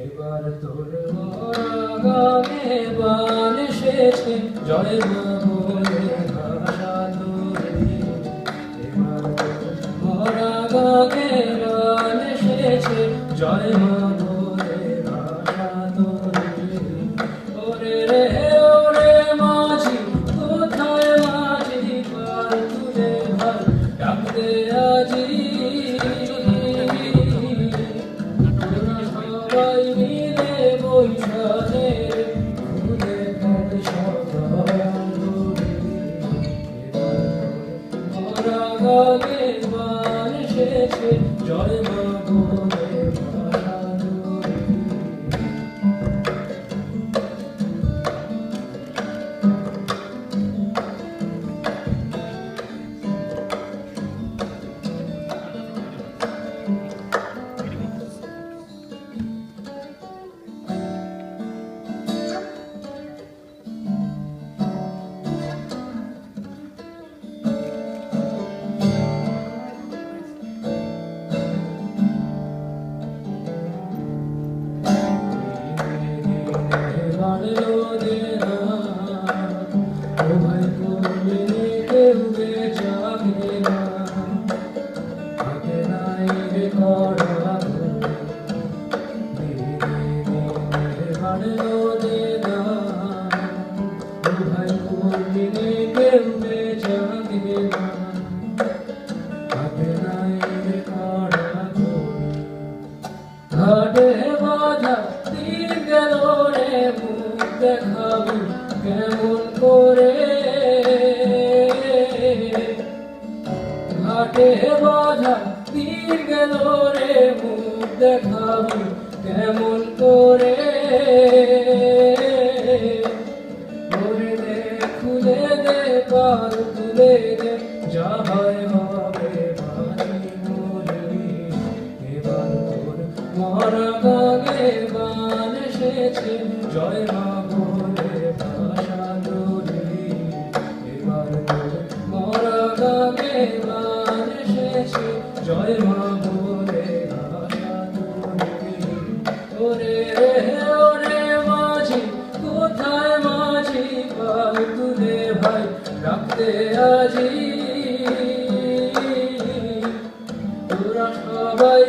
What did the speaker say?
এবার তোর মরা গানে বান এসেছে, জয় মা বলে ভাষা তোরে। এবার তোর মরা গানে বান এসেছে, জয় মা বলে ভাষা তোরে। ওরে রে ওরে মাঝি, কোথায় মাঝি, পাল তুলে ভাই ডাক দে আজি। সবাই মিলে বৈশাখে খুলে ফেল সবাই আঙ্গুরে। মরা গানে বান এসেছে, জয় মা বলে ভাষা তোরে। বাড়লো দেনা ও ভাই করলে কেউ বেচাকে না, থাকে নাই রে কড়া বাড়লো দেনা ও ভাই করলে কেউ বেচাকে না, থাকে নাই রে কড়া ঘাটে বাঁধা দিন গেল রে, মুখ দেখাবি কেমন করে। ঘাটে বাঁধা দিন গেল রে, মুখ দেখাবি কেমন করে। করে দে খুলে দে পাল তুলে দে, যা হয় হবে বাঁচি মরে। এবার তোর মরা গানে বান এসেছে, জয় মা বলে ভাষা তোরে। এবার তোর মরা গানে বান এসেছে, জয় মা বলে ভাষা তোরে। ওরে রে ওরে মাঝি, কোথায় মাঝি, পাল তুলে ভাই রাখতে আজি। তোরা সবাই